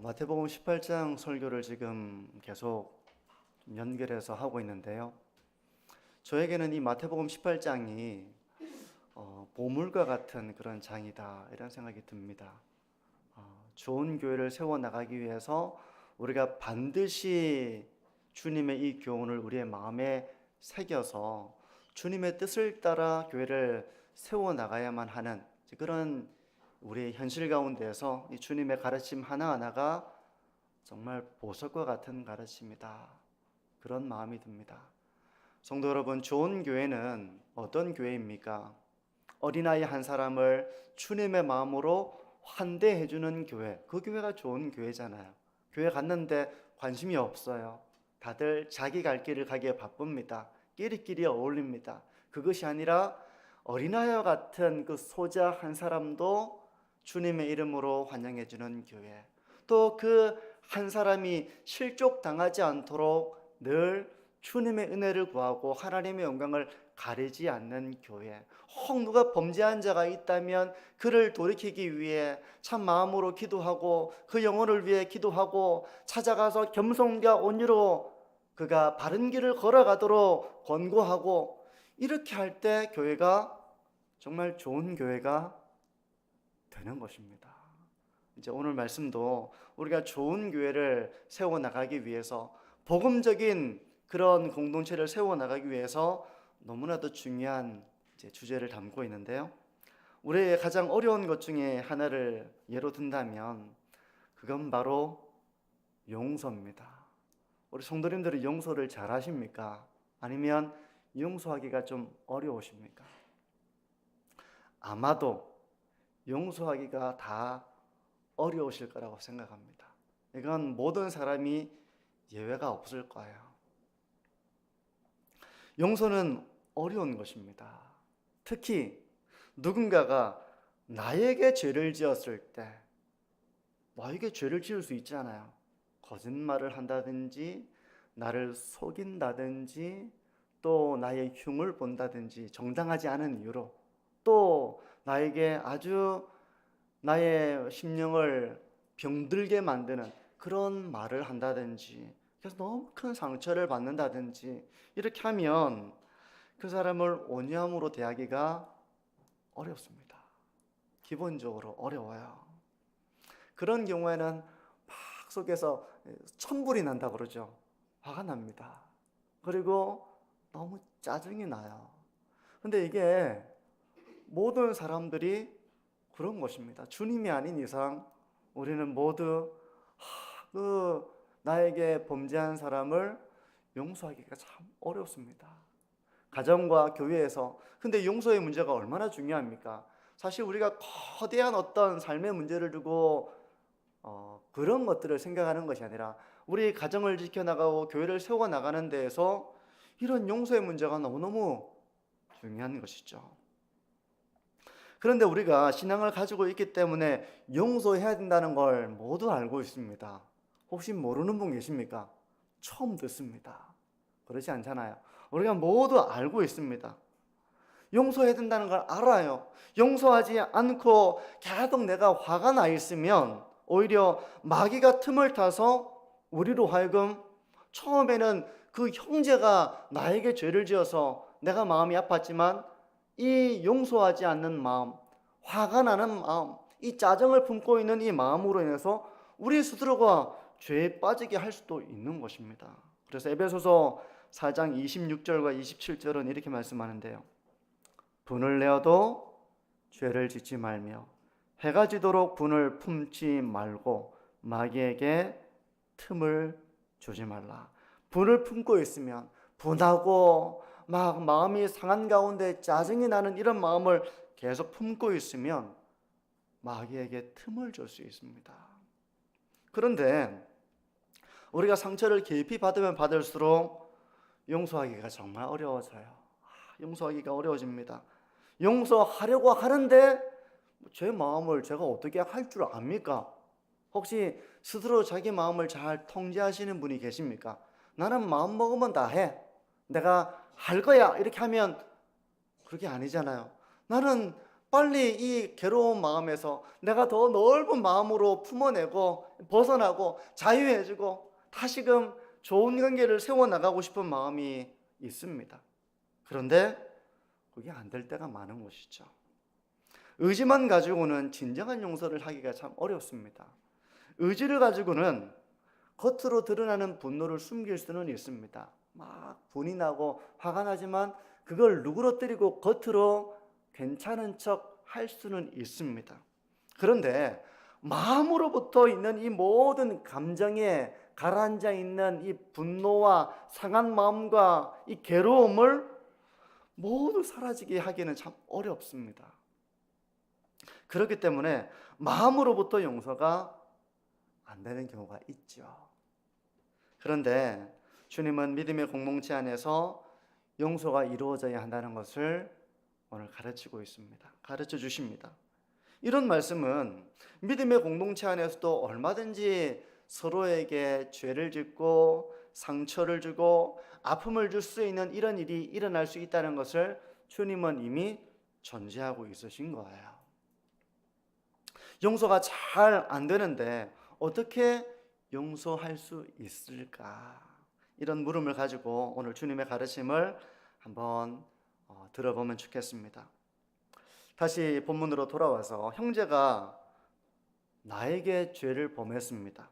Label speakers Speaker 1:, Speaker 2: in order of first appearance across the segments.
Speaker 1: 마태복음 18장 설교를 지금 계속 연결해서 하고 있는데요. 저에게는 이 마태복음 18장이 보물과 같은 그런 장이다 이런 생각이 듭니다. 좋은 교회를 세워나가기 위해서 우리가 반드시 주님의 이 교훈을 우리의 마음에 새겨서 주님의 뜻을 따라 교회를 세워나가야만 하는 그런 우리의 현실 가운데에서 이 주님의 가르침 하나하나가 정말 보석과 같은 가르침이다. 그런 마음이 듭니다. 성도 여러분, 좋은 교회는 어떤 교회입니까? 어린아이 한 사람을 주님의 마음으로 환대해주는 교회, 그 교회가 좋은 교회잖아요. 교회 갔는데 관심이 없어요. 다들 자기 갈 길을 가기에 바쁩니다. 끼리끼리 어울립니다. 그것이 아니라 어린아이와 같은 그 소자 한 사람도 주님의 이름으로 환영해주는 교회, 또 그 한 사람이 실족당하지 않도록 늘 주님의 은혜를 구하고 하나님의 영광을 가리지 않는 교회, 혹 누가 범죄한 자가 있다면 그를 돌이키기 위해 참 마음으로 기도하고 그 영혼을 위해 기도하고 찾아가서 겸손과 온유로 그가 바른 길을 걸어가도록 권고하고, 이렇게 할 때 교회가 정말 좋은 교회가 되는 것입니다. 이제 오늘 말씀도 우리가 좋은 교회를 세워나가기 위해서, 복음적인 그런 공동체를 세워나가기 위해서 너무나도 중요한 주제를 담고 있는데요. 우리의 가장 어려운 것 중에 하나를 예로 든다면 그건 바로 용서입니다. 우리 성도님들이 용서를 잘 하십니까? 아니면 용서하기가 좀 어려우십니까? 아마도 용서하기가 다 어려우실 거라고 생각합니다. 이건 모든 사람이 예외가 없을 거예요. 용서는 어려운 것입니다. 특히 누군가가 나에게 죄를 지었을 때, 나에게 죄를 지을 수 있잖아요. 거짓말을 한다든지 나를 속인다든지 또 나의 흉을 본다든지 정당하지 않은 이유로, 또 나에게 아주 나의 심령을 병들게 만드는 그런 말을 한다든지, 그래서 너무 큰 상처를 받는다든지, 이렇게 하면 그 사람을 온유함으로 대하기가 어렵습니다. 기본적으로 어려워요. 그런 경우에는 막 속에서 천불이 난다 그러죠. 화가 납니다. 그리고 너무 짜증이 나요. 근데 이게 모든 사람들이 그런 것입니다. 주님이 아닌 이상 우리는 모두 나에게 범죄한 사람을 용서하기가 참 어렵습니다. 가정과 교회에서. 근데 용서의 문제가 얼마나 중요합니까? 사실 우리가 거대한 어떤 삶의 문제를 두고 그런 것들을 생각하는 것이 아니라 우리 가정을 지켜나가고 교회를 세워나가는 데에서 이런 용서의 문제가 너무너무 중요한 것이죠. 그런데 우리가 신앙을 가지고 있기 때문에 용서해야 된다는 걸 모두 알고 있습니다. 혹시 모르는 분 계십니까? 처음 듣습니다. 그렇지 않잖아요. 우리가 모두 알고 있습니다. 용서해야 된다는 걸 알아요. 용서하지 않고 계속 내가 화가 나 있으면 오히려 마귀가 틈을 타서 우리로 하여금, 처음에는 그 형제가 나에게 죄를 지어서 내가 마음이 아팠지만 이 용서하지 않는 마음, 화가 나는 마음, 이 짜증을 품고 있는 이 마음으로 인해서 우리 스스로가 죄에 빠지게 할 수도 있는 것입니다. 그래서 에베소서 4장 26절과 27절은 이렇게 말씀하는데요. 분을 내어도 죄를 짓지 말며 해가 지도록 분을 품지 말고 마귀에게 틈을 주지 말라. 분을 품고 있으면, 분하고 막 마음이 상한 가운데 짜증이 나는 이런 마음을 계속 품고 있으면 마귀에게 틈을 줄 수 있습니다. 그런데 우리가 상처를 깊이 받으면 받을수록 용서하기가 정말 어려워져요. 용서하기가 어려워집니다. 용서하려고 하는데 제 마음을 제가 어떻게 할 줄 압니까? 혹시 스스로 자기 마음을 잘 통제하시는 분이 계십니까? 나는 마음 먹으면 다 해. 내가 할 거야. 이렇게 하면 그게 아니잖아요. 나는 빨리 이 괴로운 마음에서 내가 더 넓은 마음으로 품어내고 벗어나고 자유해지고 다시금 좋은 관계를 세워나가고 싶은 마음이 있습니다. 그런데 그게 안 될 때가 많은 것이죠. 의지만 가지고는 진정한 용서를 하기가 참 어렵습니다. 의지를 가지고는 겉으로 드러나는 분노를 숨길 수는 있습니다. 막 분이 나고 화가 나지만 그걸 누그러뜨리고 겉으로 괜찮은 척 할 수는 있습니다. 그런데 마음으로부터 있는 이 모든 감정에 가라앉아 있는 이 분노와 상한 마음과 이 괴로움을 모두 사라지게 하기는 참 어렵습니다. 그렇기 때문에 마음으로부터 용서가 안 되는 경우가 있죠. 그런데 주님은 믿음의 공동체 안에서 용서가 이루어져야 한다는 것을 오늘 가르치고 있습니다. 가르쳐 주십니다. 이런 말씀은 믿음의 공동체 안에서도 얼마든지 서로에게 죄를 짓고 상처를 주고 아픔을 줄 수 있는 이런 일이 일어날 수 있다는 것을 주님은 이미 전제하고 있으신 거예요. 용서가 잘 안 되는데 어떻게 용서할 수 있을까? 이런 물음을 가지고 오늘 주님의 가르침을 한번 들어보면 좋겠습니다. 다시 본문으로 돌아와서 형제가 나에게 죄를 범했습니다.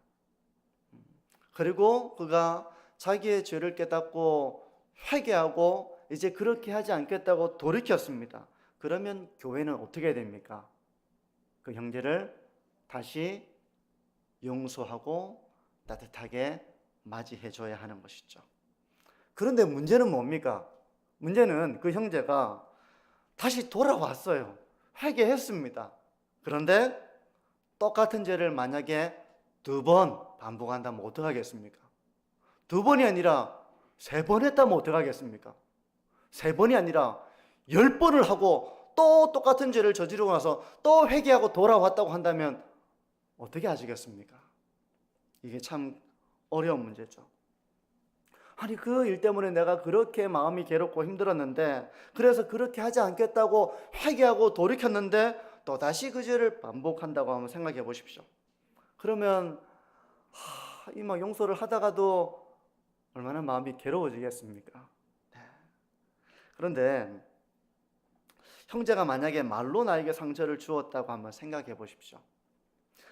Speaker 1: 그리고 그가 자기의 죄를 깨닫고 회개하고 이제 그렇게 하지 않겠다고 돌이켰습니다. 그러면 교회는 어떻게 됩니까? 그 형제를 다시 용서하고 따뜻하게 맞이해 줘야 하는 것이죠. 그런데 문제는 뭡니까? 문제는 그 형제가 다시 돌아왔어요. 회개했습니다. 그런데 똑같은 죄를 만약에 2번 반복한다면 어떡하겠습니까? 2번이 아니라 3번 했다면 어떡하겠습니까? 3번이 아니라 10번을 하고 또 똑같은 죄를 저지르고 나서 또 회개하고 돌아왔다고 한다면 어떻게 하시겠습니까? 이게 참 어려운 문제죠. 아니 그 일 때문에 내가 그렇게 마음이 괴롭고 힘들었는데 그래서 그렇게 하지 않겠다고 회개하고 돌이켰는데 또다시 그 죄를 반복한다고 한번 생각해 보십시오. 그러면 이 막 용서를 하다가도 얼마나 마음이 괴로워지겠습니까? 네. 그런데 형제가 만약에 말로 나에게 상처를 주었다고 한번 생각해 보십시오.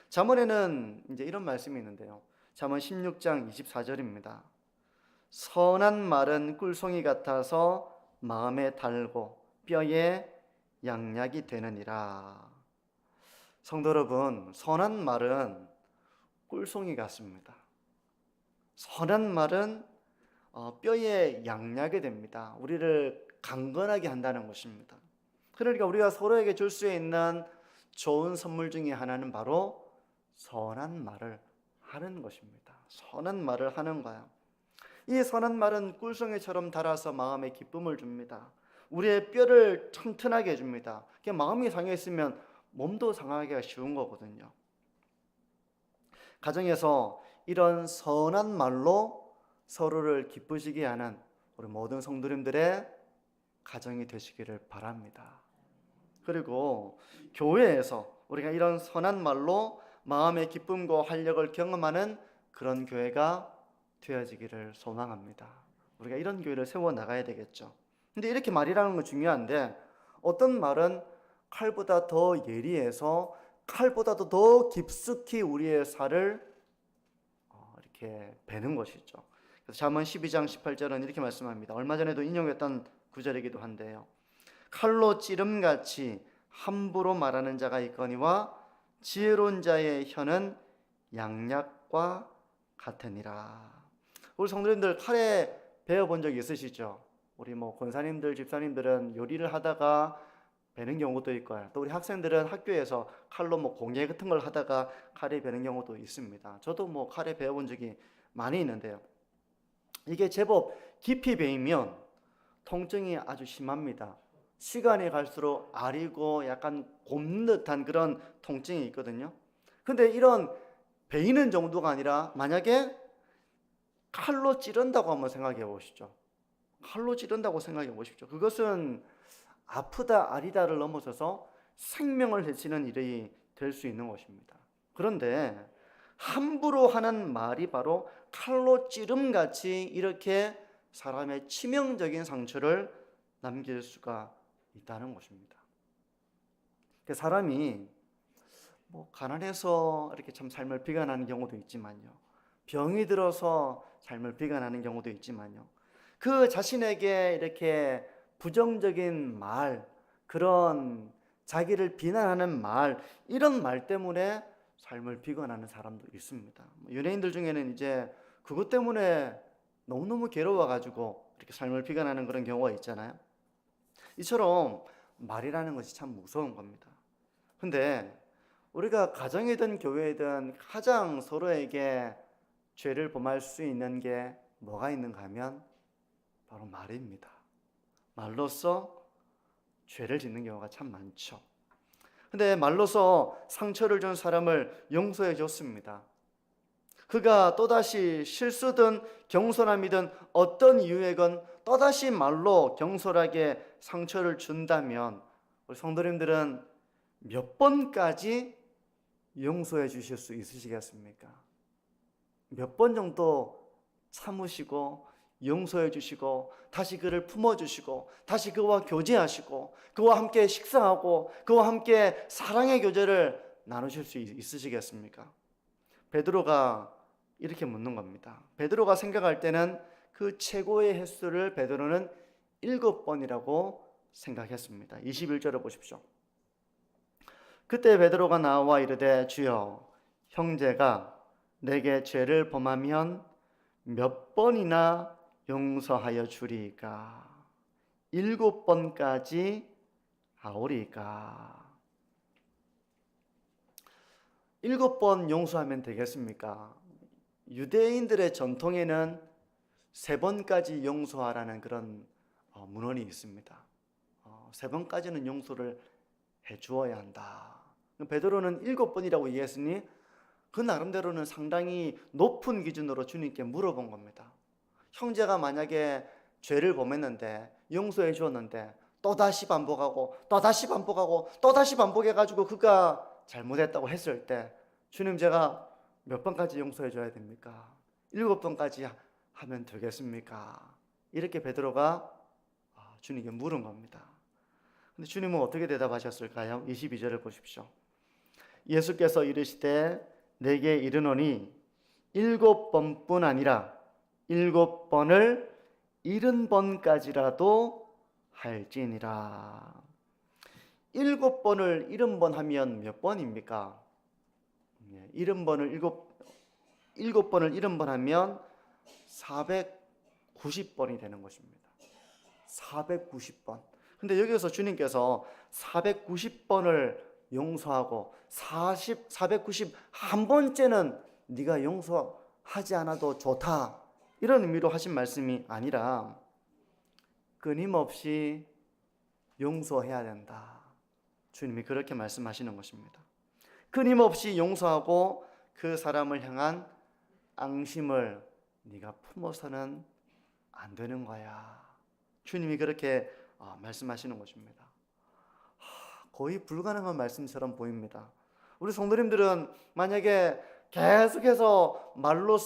Speaker 1: 잠언에는 이제 이런 말씀이 있는데요. 잠언 16장 24절입니다. 선한 말은 꿀송이 같아서 마음에 달고 뼈에 양약이 되느니라. 성도 여러분, 선한 말은 꿀송이 같습니다. 선한 말은 뼈에 양약이 됩니다. 우리를 강건하게 한다는 것입니다. 그러니까 우리가 서로에게 줄 수 있는 좋은 선물 중에 하나는 바로 선한 말을 하는 것입니다. 선한 말을 하는 거야. 이 선한 말은 꿀송이처럼 달아서 마음에 기쁨을 줍니다. 우리의 뼈를 튼튼하게 해줍니다. 마음이 상해 있으면 몸도 상하기가 쉬운 거거든요. 가정에서 이런 선한 말로 서로를 기쁘시게 하는 우리 모든 성도님들의 가정이 되시기를 바랍니다. 그리고 교회에서 우리가 이런 선한 말로 마음의 기쁨과 활력을 경험하는 그런 교회가 되어지기를 소망합니다. 우리가 이런 교회를 세워나가야 되겠죠. 근데 이렇게 말이라는 건 중요한데 어떤 말은 칼보다 더 예리해서 칼보다도 더 깊숙이 우리의 살을 이렇게 베는 것이죠. 그래서 잠언 12장 18절은 이렇게 말씀합니다. 얼마 전에도 인용했던 구절이기도 한데요. 칼로 찌름같이 함부로 말하는 자가 있거니와 지혜로운 자의 혀는 양약과 같으니라. 우리 성도님들 칼에 베어본 적 있으시죠? 우리 권사님들, 집사님들은 요리를 하다가 베는 경우도 있고요. 또 우리 학생들은 학교에서 칼로 공예 같은 걸 하다가 칼에 베는 경우도 있습니다. 저도 칼에 베어본 적이 많이 있는데요. 이게 제법 깊이 베이면 통증이 아주 심합니다. 시간이 갈수록 아리고 약간 곱는 듯한 그런 통증이 있거든요. 근데 이런 베이는 정도가 아니라 만약에 칼로 찌른다고 한번 생각해 보시죠. 칼로 찌른다고 생각해 보십시오. 그것은 아프다 아리다를 넘어서서 생명을 해치는 일이 될 수 있는 것입니다. 그런데 함부로 하는 말이 바로 칼로 찌름같이 이렇게 사람의 치명적인 상처를 남길 수가 있다는 것입니다. 사람이 가난해서 이렇게 참 삶을 비관하는 경우도 있지만요, 병이 들어서 삶을 비관하는 경우도 있지만요, 그 자신에게 이렇게 부정적인 말, 그런 자기를 비난하는 말, 이런 말 때문에 삶을 비관하는 사람도 있습니다. 연예인들 중에는 이제 그것 때문에 너무너무 괴로워가지고 이렇게 삶을 비관하는 그런 경우가 있잖아요. 이처럼 말이라는 것이 참 무서운 겁니다. 근데 우리가 가정이든 교회이든 가장 서로에게 죄를 범할 수 있는 게 뭐가 있는가 하면 바로 말입니다. 말로써 죄를 짓는 경우가 참 많죠. 근데 말로써 상처를 준 사람을 용서해 줬습니다. 그가 또다시 실수든 경솔함이든 어떤 이유에건 또다시 말로 경솔하게 상처를 준다면 우리 성도님들은 몇 번까지 용서해 주실 수 있으시겠습니까? 몇 번 정도 참으시고 용서해 주시고 다시 그를 품어주시고 다시 그와 교제하시고 그와 함께 식사하고 그와 함께 사랑의 교제를 나누실 수 있으시겠습니까? 베드로가 이렇게 묻는 겁니다. 베드로가 생각할 때는 그 최고의 횟수를 베드로는 7번이라고 생각했습니다. 21절을 보십시오. 그때 베드로가 나와 이르되 주여, 형제가 내게 죄를 범하면 몇 번이나 용서하여 주리이까? 7번까지 하오리이까? 7번 용서하면 되겠습니까? 유대인들의 전통에는 3번까지 용서하라는 그런 문헌이 있습니다. 3번까지는 용서를 해주어야 한다. 베드로는 7번이라고 얘기했으니 그 나름대로는 상당히 높은 기준으로 주님께 물어본 겁니다. 형제가 만약에 죄를 범했는데 용서해 주었는데 또다시 반복하고 또다시 반복하고 또다시 반복해가지고 그가 잘못했다고 했을 때 주님, 제가 몇 번까지 용서해 줘야 됩니까? 7번까지 하면 되겠습니까? 이렇게 베드로가 주님께 물은 겁니다. 근데 주님은 어떻게 대답하셨을까요? 22절을 보십시오. 예수께서 이르시되 내게 이르노니 7번뿐 아니라 7번을 70번까지라도 할지니라. 7번을 70번 하면 몇 번입니까? 7번을 7번을 70번 하면 490번이 되는 것입니다. 490번. 근데 여기서 주님께서 490번을 용서하고 491번째는 네가 용서하지 않아도 좋다, 이런 의미로 하신 말씀이 아니라 끊임없이 용서해야 된다, 주님이 그렇게 말씀하시는 것입니다. 끊임없이 용서하고 그 사람을 향한 앙심을 네가 품어서는 안 되는 거야, 주님이 그렇게 말씀하시는 것입니다. 거의 불가능한 말씀처럼 보입니다. 우리 성도님들은 만약에 계속해서 말로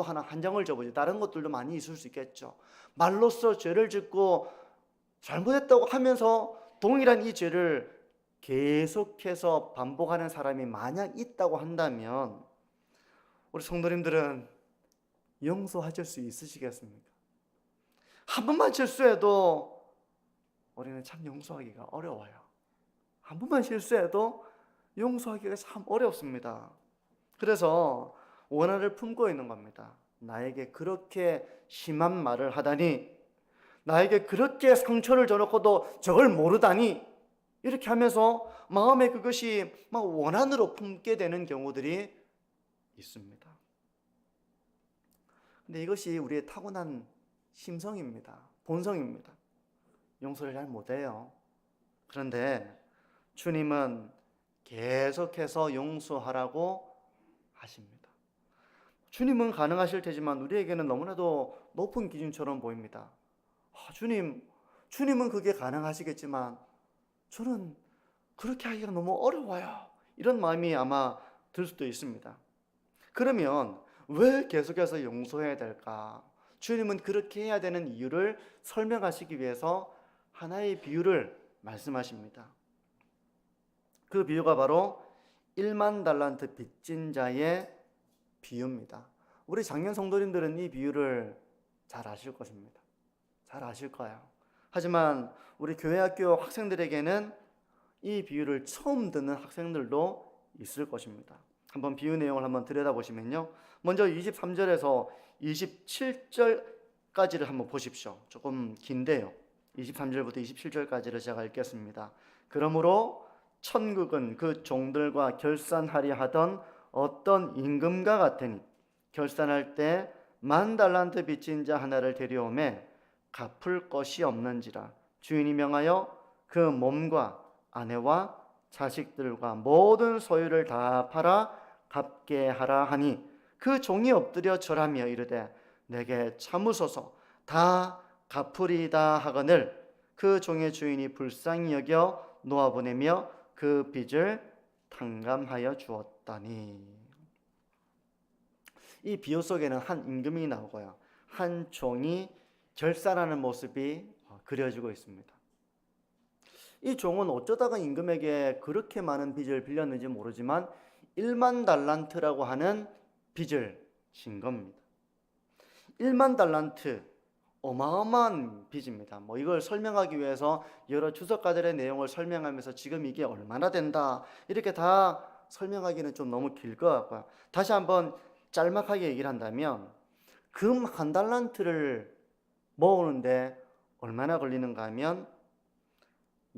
Speaker 1: 하나 한정을 접으지, 다른 것들도 많이 있을 수 있겠죠. 말로써 죄를 짓고 잘못했다고 하면서 동일한 이 죄를 계속해서 반복하는 사람이 만약 있다고 한다면 우리 성도님들은 용서하실 수 있으시겠습니까? 한 번만 실수해도 우리는 참 용서하기가 어려워요. 한 번만 실수해도 용서하기가 참 어렵습니다. 그래서 원한을 품고 있는 겁니다. 나에게 그렇게 심한 말을 하다니, 나에게 그렇게 상처를 줘놓고도 저걸 모르다니, 이렇게 하면서 마음에 그것이 막 원한으로 품게 되는 경우들이 있습니다. 근데 이것이 우리의 타고난 심성입니다. 본성입니다. 용서를 잘 못해요. 그런데 주님은 계속해서 용서하라고 하십니다. 주님은 가능하실 테지만 우리에게는 너무나도 높은 기준처럼 보입니다. 주님은 그게 가능하시겠지만 저는 그렇게 하기가 너무 어려워요. 이런 마음이 아마 들 수도 있습니다. 그러면 왜 계속해서 용서해야 될까? 주님은 그렇게 해야 되는 이유를 설명하시기 위해서 하나의 비유를 말씀하십니다. 그 비유가 바로 1만 달란트 빚진 자의 비유입니다. 우리 작년 성도님들은 이 비유를 잘 아실 것입니다. 잘 아실 거예요. 하지만 우리 교회 학교 학생들에게는 이 비유를 처음 듣는 학생들도 있을 것입니다. 한번 비유 내용을 한번 들여다보시면요. 먼저 23절에서 27절까지를 한번 보십시오. 조금 긴데요. 23절부터 27절까지를 제가 읽겠습니다. 그러므로 천국은 그 종들과 결산하려 하던 어떤 임금과 같으니 결산할 때 10,000달란트 빚진 자 하나를 데려오매 갚을 것이 없는지라 주인이 명하여 그 몸과 아내와 자식들과 모든 소유를 다 팔아 갚게 하라 하니 그 종이 엎드려 절하며 이르되 내게 참으소서 다 갚으리다 하거늘 그 종의 주인이 불쌍히 여겨 놓아보내며 그 빚을 탕감하여 주었다니. 이 비유 속에는 한 임금이 나오고요, 한 종이 결산하는 모습이 그려지고 있습니다. 이 종은 어쩌다가 임금에게 그렇게 많은 빚을 빌렸는지 모르지만 1만 달란트라고 하는 빚을 진 겁니다. 1만 달란트, 어마어마한 빚입니다. 이걸 설명하기 위해서 여러 주석가들의 내용을 설명하면서 지금 이게 얼마나 된다 이렇게 다 설명하기는 좀 너무 길 것 같고요. 다시 한번 짤막하게 얘기를 한다면 금 한 달란트를 모으는데 얼마나 걸리는가 하면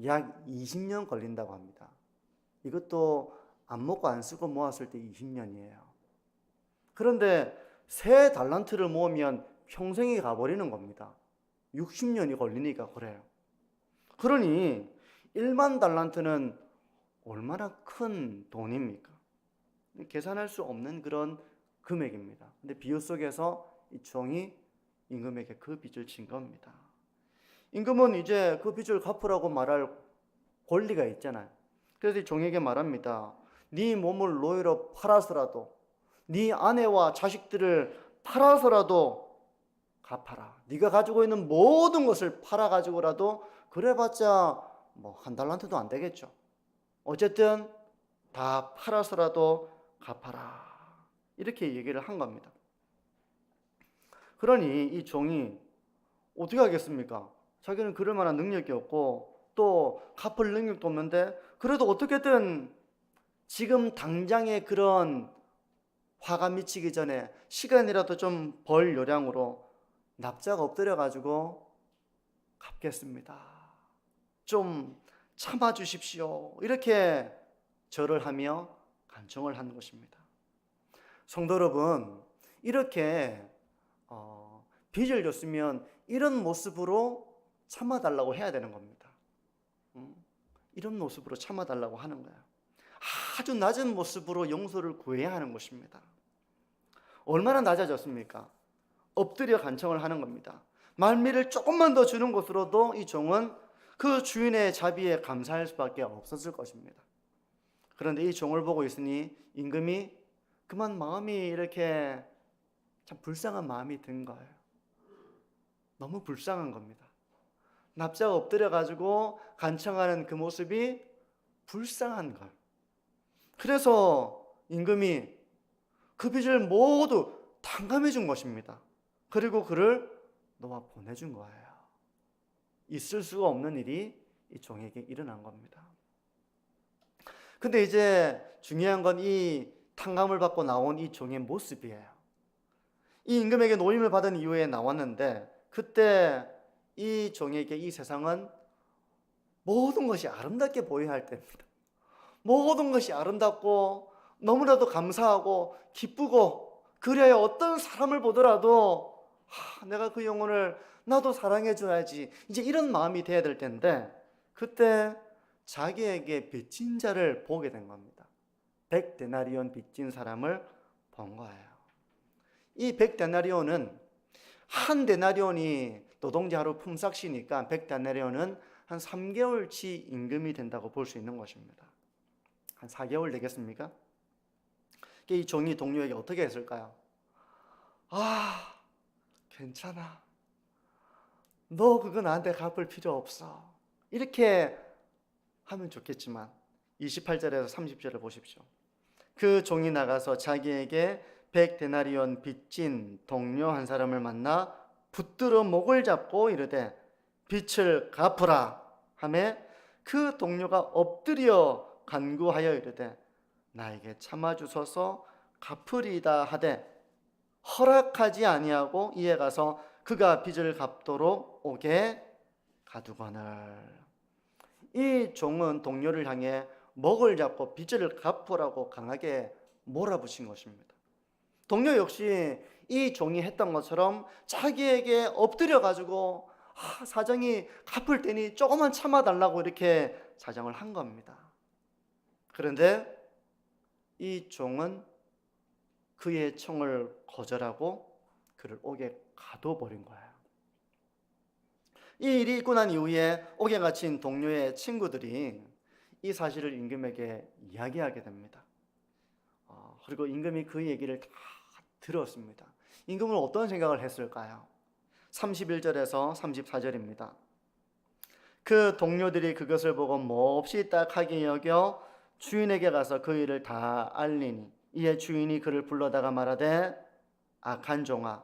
Speaker 1: 약 20년 걸린다고 합니다. 이것도 안 먹고 안 쓰고 모았을 때 20년이에요. 그런데 세 달란트를 모으면 평생이 가버리는 겁니다. 60년이 걸리니까 그래요. 그러니 1만 달란트는 얼마나 큰 돈입니까? 계산할 수 없는 그런 금액입니다. 근데 비유 속에서 이 종이 임금에게 그 빚을 진 겁니다. 임금은 이제 그 빚을 갚으라고 말할 권리가 있잖아요. 그래서 이 종에게 말합니다. 네 몸을 노예로 팔아서라도, 네 아내와 자식들을 팔아서라도 갚아라. 네가 가지고 있는 모든 것을 팔아가지고라도 그래봤자 한 달란트도 안 되겠죠. 어쨌든 다 팔아서라도 갚아라. 이렇게 얘기를 한 겁니다. 그러니 이 종이 어떻게 하겠습니까? 자기는 그럴 만한 능력이 없고 또 갚을 능력도 없는데 그래도 어떻게든 지금 당장의 그런 화가 미치기 전에 시간이라도 좀 벌 요량으로 납작 엎드려 가지고 갚겠습니다. 좀 참아 주십시오. 이렇게 절을 하며 간청을 하는 것입니다. 성도 여러분, 이렇게 빚을 줬으면 이런 모습으로 참아달라고 해야 되는 겁니다. 이런 모습으로 참아달라고 하는 거예요. 아주 낮은 모습으로 용서를 구해야 하는 것입니다. 얼마나 낮아졌습니까? 엎드려 간청을 하는 겁니다. 말미를 조금만 더 주는 것으로도 이 종은 그 주인의 자비에 감사할 수밖에 없었을 것입니다. 그런데 이 종을 보고 있으니 임금이 그만 마음이 이렇게 참 불쌍한 마음이 든 거예요. 너무 불쌍한 겁니다. 납작 엎드려 가지고 간청하는 그 모습이 불쌍한 걸. 그래서 임금이 그 빚을 모두 탕감해 준 것입니다. 그리고 그를 놓아 보내준 거예요. 있을 수가 없는 일이 이 종에게 일어난 겁니다. 근데 이제 중요한 건 이 탕감을 받고 나온 이 종의 모습이에요. 이 임금에게 노임을 받은 이후에 나왔는데 그때 이 종에게 이 세상은 모든 것이 아름답게 보여야 할 때입니다. 모든 것이 아름답고 너무나도 감사하고 기쁘고 그래야 어떤 사람을 보더라도 내가 그 영혼을 나도 사랑해 줘야지 이제 이런 마음이 돼야 될 텐데 그때 자기에게 빚진 자를 보게 된 겁니다. 100데나리온 빚진 사람을 본 거예요. 이 100데나리온은 한 데나리온이 노동자 하루 품삯이니까 100데나리온은 한 3개월치 임금이 된다고 볼 수 있는 것입니다. 한 4개월 되겠습니까? 이 종이 동료에게 어떻게 했을까요? 아, 괜찮아. 너 그거 나한테 갚을 필요 없어. 이렇게 하면 좋겠지만 28절에서 30절을 보십시오. 그 종이 나가서 자기에게 100데나리온 빚진 동료 한 사람을 만나 붙들어 목을 잡고 이르되 빚을 갚으라 하매 그 동료가 엎드려 간구하여 이르되 나에게 참아주소서 갚으리이다 하되 허락하지 아니하고 이에 가서 그가 빚을 갚도록 오게 가두거늘. 이 종은 동료를 향해 목을 잡고 빚을 갚으라고 강하게 몰아붙인 것입니다. 동료 역시 이 종이 했던 것처럼 자기에게 엎드려 가지고 사정이 갚을 테니 조금만 참아달라고 이렇게 사정을 한 겁니다. 그런데 이 종은 그의 청을 거절하고 그를 옥에 가둬버린 거예요. 이 일이 있고 난 이후에 옥에 갇힌 동료의 친구들이 이 사실을 임금에게 이야기하게 됩니다. 그리고 임금이 그 얘기를 다 들었습니다. 임금은 어떤 생각을 했을까요? 31절에서 34절입니다. 그 동료들이 그것을 보고 몹시 딱하게 여겨 주인에게 가서 그 일을 다 알리니 이에 주인이 그를 불러다가 말하되 악한 종아,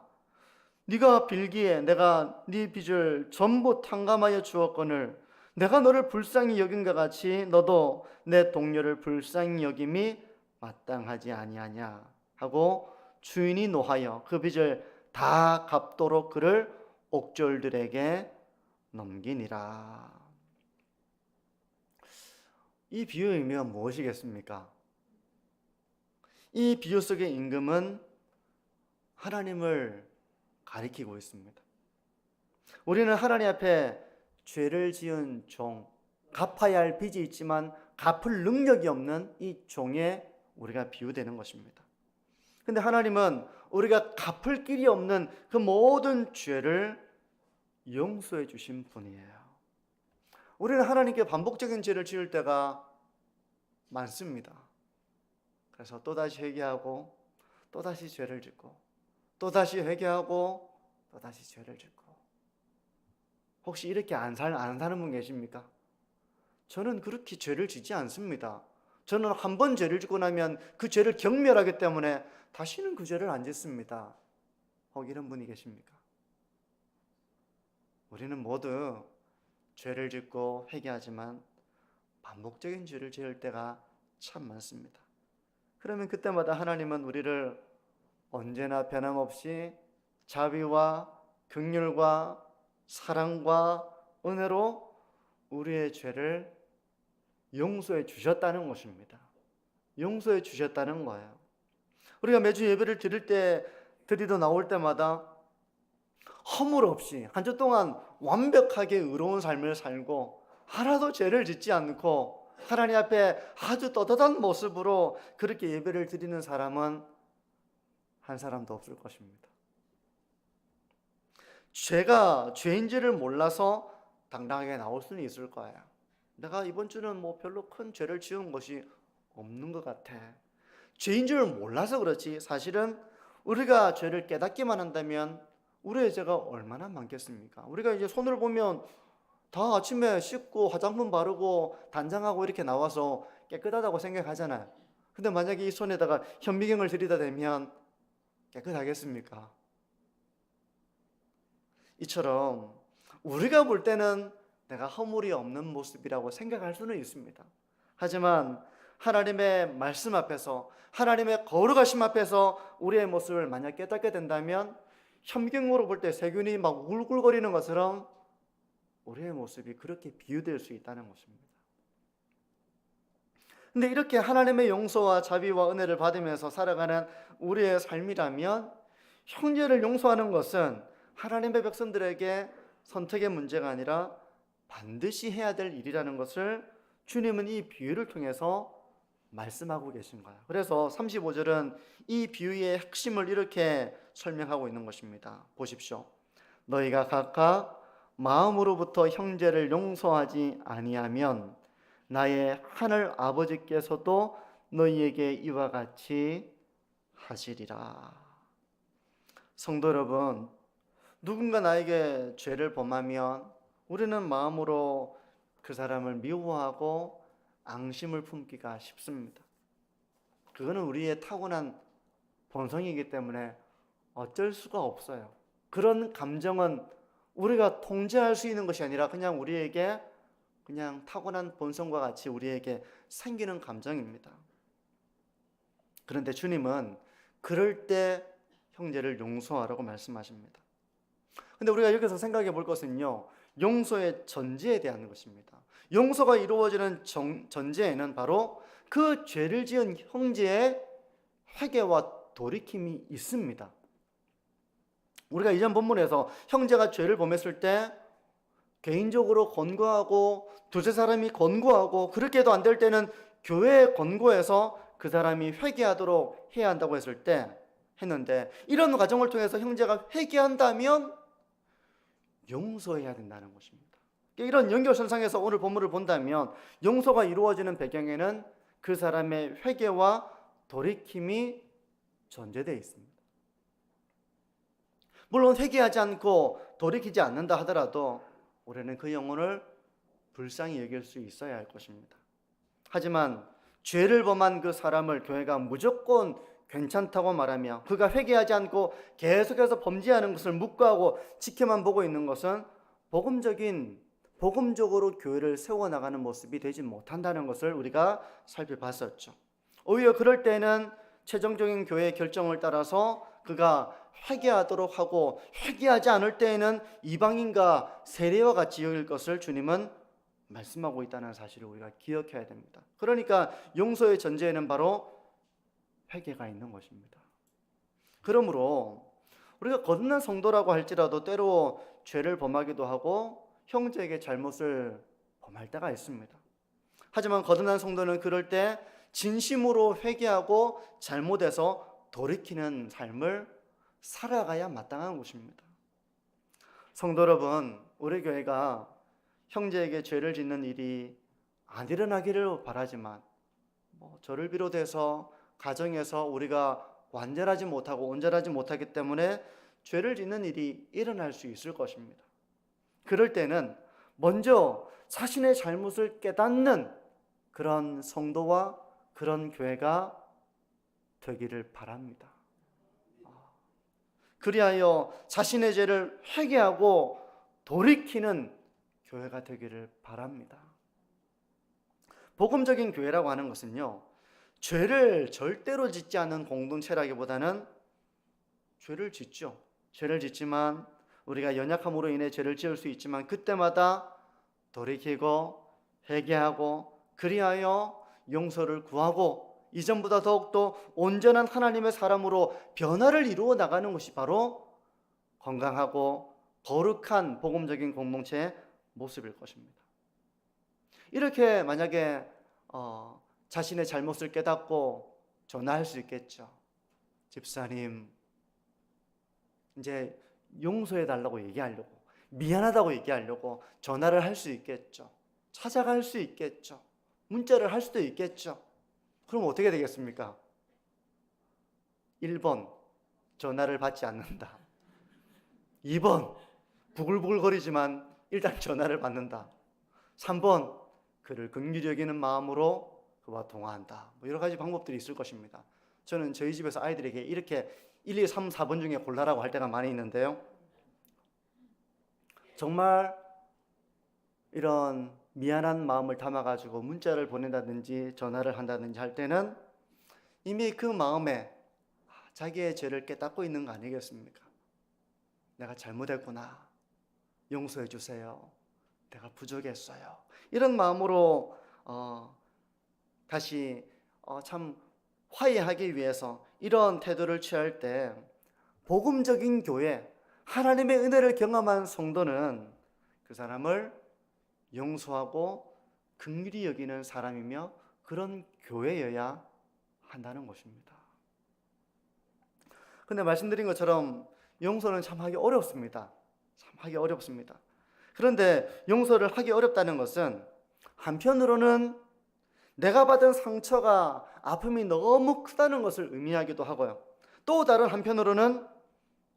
Speaker 1: 네가 빌기에 내가 네 빚을 전부 탕감하여 주었거늘 내가 너를 불쌍히 여긴 것 같이 너도 내 동료를 불쌍히 여김이 마땅하지 아니하냐 하고 주인이 노하여 그 빚을 다 갚도록 그를 옥졸들에게 넘기니라. 이 비유의 의미가 무엇이겠습니까? 이 비유 속의 임금은 하나님을 가리키고 있습니다. 우리는 하나님 앞에 죄를 지은 종, 갚아야 할 빚이 있지만 갚을 능력이 없는 이 종에 우리가 비유되는 것입니다. 근데 하나님은 우리가 갚을 길이 없는 그 모든 죄를 용서해 주신 분이에요. 우리는 하나님께 반복적인 죄를 지을 때가 많습니다. 그래서 또다시 회개하고 또다시 죄를 짓고 또다시 회개하고 또다시 죄를 짓고. 혹시 이렇게 안 사는 분 계십니까? 저는 그렇게 죄를 짓지 않습니다. 저는 한 번 죄를 짓고 나면 그 죄를 경멸하기 때문에 다시는 그 죄를 안 짓습니다. 혹 이런 분이 계십니까? 우리는 모두 죄를 짓고 회개하지만 반복적인 죄를 지을 때가 참 많습니다. 그러면 그때마다 하나님은 우리를 언제나 변함없이 자비와 긍휼과 사랑과 은혜로 우리의 죄를 용서해 주셨다는 것입니다. 용서해 주셨다는 거예요. 우리가 매주 예배를 드리러 나올 때마다 허물 없이 한 주 동안 완벽하게 의로운 삶을 살고 하나도 죄를 짓지 않고 하나님 앞에 아주 떳떳한 모습으로 그렇게 예배를 드리는 사람은 한 사람도 없을 것입니다. 죄가 죄인지를 몰라서 당당하게 나올 수는 있을 거예요. 내가 이번 주는 별로 큰 죄를 지은 것이 없는 것 같아. 죄인 줄 몰라서 그렇지 사실은 우리가 죄를 깨닫기만 한다면 우리의 죄가 얼마나 많겠습니까? 우리가 이제 손을 보면 다 아침에 씻고 화장품 바르고 단장하고 이렇게 나와서 깨끗하다고 생각하잖아요. 근데 만약에 이 손에다가 현미경을 들이다 대면 깨끗하겠습니까? 이처럼 우리가 볼 때는 내가 허물이 없는 모습이라고 생각할 수는 있습니다. 하지만 하나님의 말씀 앞에서 하나님의 거룩하심 앞에서 우리의 모습을 만약 깨닫게 된다면 현미경으로 볼 때 세균이 막 울글거리는 것처럼 우리의 모습이 그렇게 비유될 수 있다는 것입니다. 근데 이렇게 하나님의 용서와 자비와 은혜를 받으면서 살아가는 우리의 삶이라면 형제를 용서하는 것은 하나님의 백성들에게 선택의 문제가 아니라 반드시 해야 될 일이라는 것을 주님은 이 비유를 통해서 말씀하고 계신 거예요. 그래서 35절은 이 비유의 핵심을 이렇게 설명하고 있는 것입니다. 보십시오. 너희가 각각 마음으로부터 형제를 용서하지 아니하면 나의 하늘 아버지께서도 너희에게 이와 같이 하시리라. 성도 여러분, 누군가 나에게 죄를 범하면 우리는 마음으로 그 사람을 미워하고 앙심을 품기가 쉽습니다. 그거는 우리의 타고난 본성이기 때문에 어쩔 수가 없어요. 그런 감정은 우리가 통제할 수 있는 것이 아니라 그냥 우리에게 그냥 타고난 본성과 같이 우리에게 생기는 감정입니다. 그런데 주님은 그럴 때 형제를 용서하라고 말씀하십니다. 근데 우리가 여기서 생각해 볼 것은요, 용서의 전제에 대한 것입니다. 용서가 이루어지는 전제에는 바로 그 죄를 지은 형제의 회개와 돌이킴이 있습니다. 우리가 이전 본문에서 형제가 죄를 범했을 때 개인적으로 권고하고 두세 사람이 권고하고 그렇게 해도 안 될 때는 교회에 권고해서 그 사람이 회개하도록 해야 한다고 했을 때 했는데, 이런 과정을 통해서 형제가 회개한다면 용서해야 된다는 것입니다. 이런 연결선상에서 오늘 본문을 본다면 용서가 이루어지는 배경에는 그 사람의 회개와 돌이킴이 전제되어 있습니다. 물론 회개하지 않고 돌이키지 않는다 하더라도 우리는 그 영혼을 불쌍히 여길 수 있어야 할 것입니다. 하지만 죄를 범한 그 사람을 교회가 무조건 괜찮다고 말하며 그가 회개하지 않고 계속해서 범죄하는 것을 묵과하고 지켜만 보고 있는 것은 복음적으로 교회를 세워나가는 모습이 되지 못한다는 것을 우리가 살펴봤었죠. 오히려 그럴 때는 최종적인 교회의 결정을 따라서 그가 회개하도록 하고, 회개하지 않을 때에는 이방인과 세례와 같이 여길 것을 주님은 말씀하고 있다는 사실을 우리가 기억해야 됩니다. 그러니까 용서의 전제에는 바로 회개가 있는 것입니다. 그러므로 우리가 거듭난 성도라고 할지라도 때로 죄를 범하기도 하고 형제에게 잘못을 범할 때가 있습니다. 하지만 거듭난 성도는 그럴 때 진심으로 회개하고 잘못해서 돌이키는 삶을 살아가야 마땅한 것입니다. 성도 여러분, 우리 교회가 형제에게 죄를 짓는 일이 안 일어나기를 바라지만 저를 비롯해서 가정에서 우리가 완전하지 못하고 온전하지 못하기 때문에 죄를 짓는 일이 일어날 수 있을 것입니다. 그럴 때는 먼저 자신의 잘못을 깨닫는 그런 성도와 그런 교회가 되기를 바랍니다. 그리하여 자신의 죄를 회개하고 돌이키는 교회가 되기를 바랍니다. 복음적인 교회라고 하는 것은요, 죄를 절대로 짓지 않는 공동체라기보다는 죄를 짓죠. 죄를 짓지만 우리가 연약함으로 인해 죄를 지을 수 있지만 그때마다 돌이키고 회개하고 그리하여 용서를 구하고 이전보다 더욱더 온전한 하나님의 사람으로 변화를 이루어 나가는 것이 바로 건강하고 거룩한 복음적인 공동체의 모습일 것입니다. 이렇게 만약에 자신의 잘못을 깨닫고 전화할 수 있겠죠. 집사님, 이제 용서해 달라고 얘기하려고, 미안하다고 얘기하려고 전화를 할 수 있겠죠. 찾아갈 수 있겠죠. 문자를 할 수도 있겠죠. 그럼 어떻게 되겠습니까? 1번, 전화를 받지 않는다. 2번, 부글부글거리지만 일단 전화를 받는다. 3번, 그를 긍휼히 여기는 마음으로 그와 통화한다. 여러 가지 방법들이 있을 것입니다. 저는 저희 집에서 아이들에게 이렇게 1, 2, 3, 4번 중에 골라라고 할 때가 많이 있는데요. 정말 이런 미안한 마음을 담아가지고 문자를 보낸다든지 전화를 한다든지 할 때는 이미 그 마음에 자기의 죄를 깨닫고 있는 거 아니겠습니까? 내가 잘못했구나. 용서해 주세요. 내가 부족했어요. 이런 마음으로 다시 참 화해하기 위해서 이런 태도를 취할 때 복음적인 교회, 하나님의 은혜를 경험한 성도는 그 사람을 용서하고 긍휼히 여기는 사람이며 그런 교회여야 한다는 것입니다. 그런데 말씀드린 것처럼 용서는 참 하기 어렵습니다. 참 하기 어렵습니다. 그런데 용서를 하기 어렵다는 것은 한편으로는 내가 받은 상처가 아픔이 너무 크다는 것을 의미하기도 하고요. 또 다른 한편으로는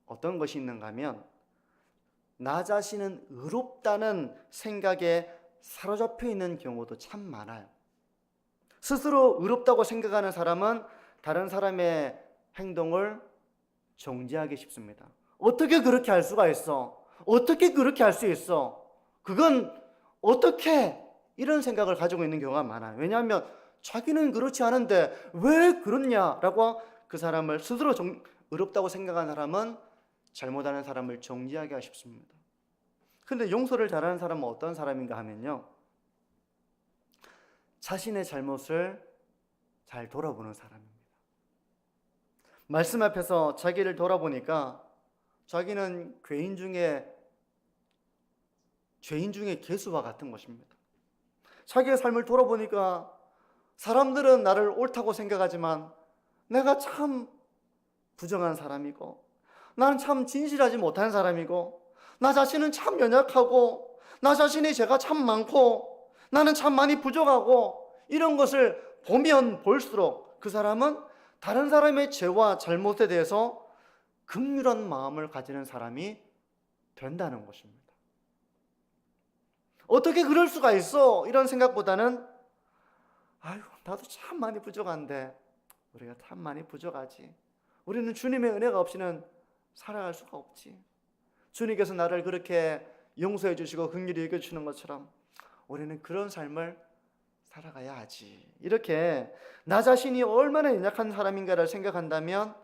Speaker 1: 어떤 것이 있는가 하면 나 자신은 의롭다는 생각에 사로잡혀 있는 경우도 참 많아요. 스스로 의롭다고 생각하는 사람은 다른 사람의 행동을 정죄하기 쉽습니다. 어떻게 그렇게 할 수가 있어? 어떻게 그렇게 할 수 있어? 그건 어떻게? 이런 생각을 가지고 있는 경우가 많아요. 왜냐하면 자기는 그렇지 않은데 왜 그렇냐라고 그 사람을 스스로 의롭다고 생각하는 사람은 잘못하는 사람을 정죄하기가 쉽습니다. 그런데 용서를 잘하는 사람은 어떤 사람인가 하면요, 자신의 잘못을 잘 돌아보는 사람입니다. 말씀 앞에서 자기를 돌아보니까 자기는 죄인 중에 괴수와 같은 것입니다. 자기의 삶을 돌아보니까 사람들은 나를 옳다고 생각하지만 내가 참 부정한 사람이고, 나는 참 진실하지 못한 사람이고, 나 자신은 참 연약하고, 나 자신의 죄가 참 많고, 나는 참 많이 부족하고, 이런 것을 보면 볼수록 그 사람은 다른 사람의 죄와 잘못에 대해서 긍휼한 마음을 가지는 사람이 된다는 것입니다. 어떻게 그럴 수가 있어? 이런 생각보다는 아유, 나도 참 많이 부족한데, 우리가 참 많이 부족하지. 우리는 주님의 은혜가 없이는 살아갈 수가 없지. 주님께서 나를 그렇게 용서해 주시고 긍휼히 여겨 주시는 것처럼 우리는 그런 삶을 살아가야 하지. 이렇게 나 자신이 얼마나 연약한 사람인가를 생각한다면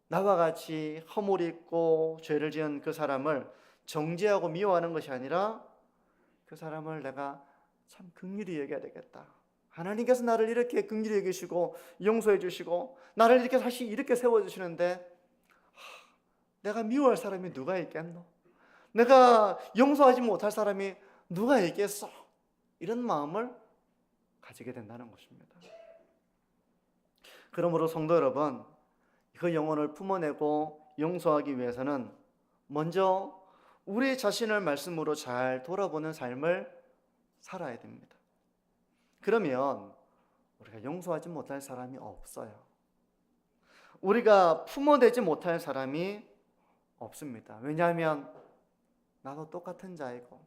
Speaker 1: 나와 같이 허물이 있고 죄를 지은 그 사람을 정죄하고 미워하는 것이 아니라 그 사람을 내가 참 긍휼히 여겨야 되겠다. 하나님께서 나를 이렇게 긍휼히 여기시고 용서해 주시고 나를 이렇게 다시 이렇게 세워주시는데 내가 미워할 사람이 누가 있겠노? 내가 용서하지 못할 사람이 누가 있겠어? 이런 마음을 가지게 된다는 것입니다. 그러므로 성도 여러분, 그 영혼을 품어내고 용서하기 위해서는 먼저 우리 자신을 말씀으로 잘 돌아보는 삶을 살아야 됩니다. 그러면 우리가 용서하지 못할 사람이 없어요. 우리가 품어내지 못할 사람이 없습니다. 왜냐하면 나도 똑같은 자이고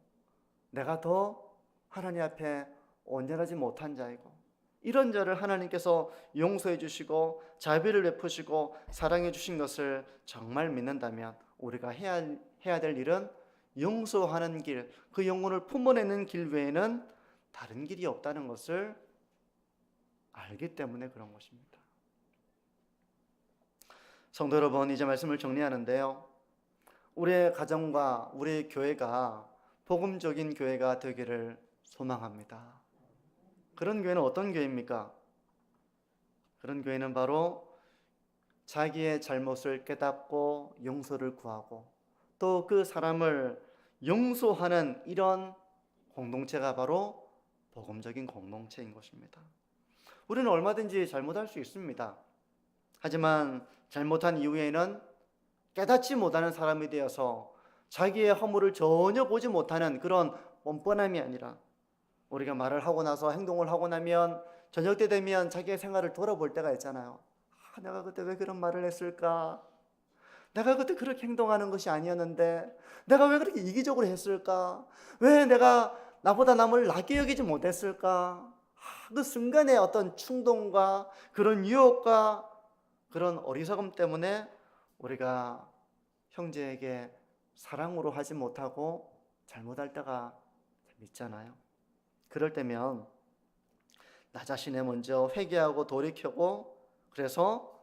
Speaker 1: 내가 더 하나님 앞에 온전하지 못한 자이고 이런 자를 하나님께서 용서해 주시고 자비를 베푸시고 사랑해 주신 것을 정말 믿는다면 우리가 해야 될 일은 용서하는 길, 그 영혼을 품어내는 길 외에는 다른 길이 없다는 것을 알기 때문에 그런 것입니다. 성도 여러분, 이제 말씀을 정리하는데요, 우리의 가정과 우리의 교회가 복음적인 교회가 되기를 소망합니다. 그런 교회는 어떤 교회입니까? 그런 교회는 바로 자기의 잘못을 깨닫고 용서를 구하고 또 그 사람을 용서하는 이런 공동체가 바로 복음적인 공동체인 것입니다. 우리는 얼마든지 잘못할 수 있습니다. 하지만 잘못한 이후에는 깨닫지 못하는 사람이 되어서 자기의 허물을 전혀 보지 못하는 그런 뻔뻔함이 아니라 우리가 말을 하고 나서 행동을 하고 나면 저녁 때 되면 자기의 생활을 돌아볼 때가 있잖아요. 내가 그때 왜 그런 말을 했을까? 내가 그때 그렇게 행동하는 것이 아니었는데 내가 왜 그렇게 이기적으로 했을까? 왜 내가 나보다 남을 낮게 여기지 못했을까? 그 순간의 어떤 충동과 그런 유혹과 그런 어리석음 때문에 우리가 형제에게 사랑으로 하지 못하고 잘못할 때가 있잖아요. 그럴 때면 나 자신에 먼저 회개하고 돌이켜고 그래서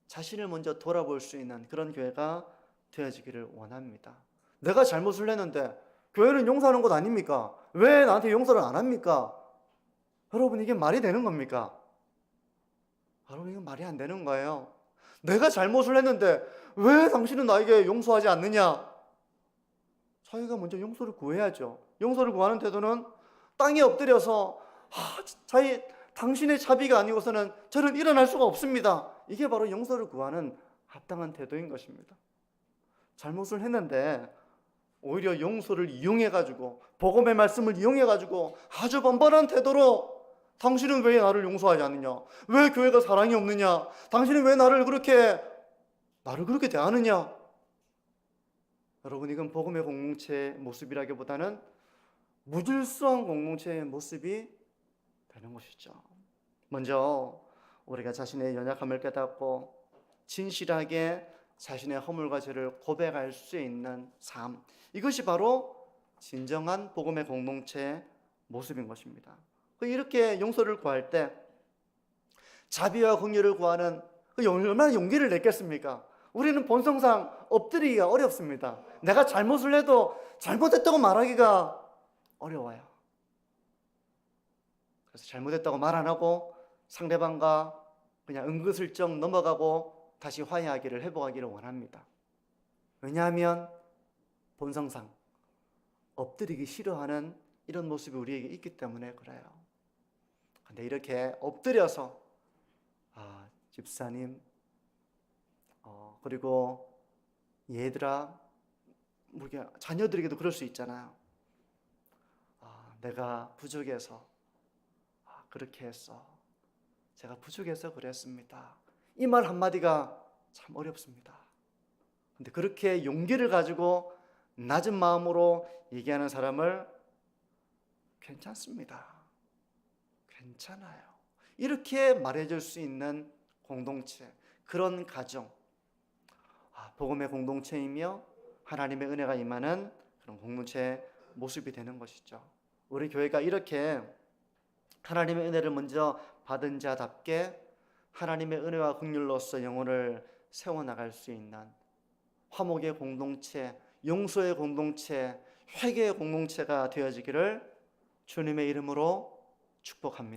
Speaker 1: 자신을 먼저 돌아볼 수 있는 그런 교회가 되어지기를 원합니다. 내가 잘못을 했는데 교회는 용서하는 것 아닙니까? 왜 나한테 용서를 안 합니까? 여러분, 이게 말이 되는 겁니까? 여러분, 이건 말이 안 되는 거예요. 내가 잘못을 했는데 왜 당신은 나에게 용서하지 않느냐? 자기가 먼저 용서를 구해야죠. 용서를 구하는 태도는 땅에 엎드려서 당신의 자비가 아니고서는 저는 일어날 수가 없습니다. 이게 바로 용서를 구하는 합당한 태도인 것입니다. 잘못을 했는데 오히려 용서를 이용해가지고 복음의 말씀을 이용해가지고 아주 번번한 태도로 당신은 왜 나를 용서하지 않느냐? 왜 교회가 사랑이 없느냐? 당신은 왜 나를 그렇게 대하느냐? 여러분, 이건 복음의 공동체의 모습이라기보다는 무질서한 공동체의 모습이 되는 것이죠. 먼저 우리가 자신의 연약함을 깨닫고 진실하게 자신의 허물과 죄를 고백할 수 있는 삶, 이것이 바로 진정한 복음의 공동체의 모습인 것입니다. 이렇게 용서를 구할 때 자비와 긍휼을 구하는 얼마나 용기를 냈겠습니까? 우리는 본성상 엎드리기가 어렵습니다. 내가 잘못을 해도 잘못했다고 말하기가 어려워요. 그래서 잘못했다고 말 안 하고 상대방과 그냥 은근슬쩍 넘어가고 다시 화해하기를, 회복하기를 원합니다. 왜냐하면 본성상 엎드리기 싫어하는 이런 모습이 우리에게 있기 때문에 그래요. 근데 이렇게 엎드려서 집사님, 그리고 얘들아, 우리 자녀들에게도 그럴 수 있잖아요. 내가 부족해서 그렇게 했어. 제가 부족해서 그랬습니다. 이 말 한마디가 참 어렵습니다. 근데 그렇게 용기를 가지고 낮은 마음으로 얘기하는 사람을 괜찮습니다. 괜찮아요. 이렇게 말해줄 수 있는 공동체, 그런 가정, 복음의 공동체이며 하나님의 은혜가 임하는 그런 공동체의 모습이 되는 것이죠. 우리 교회가 이렇게 하나님의 은혜를 먼저 받은 자답게 하나님의 은혜와 긍휼로서 영혼을 세워나갈 수 있는 화목의 공동체, 용서의 공동체, 회개의 공동체가 되어지기를 주님의 이름으로 축복합니다.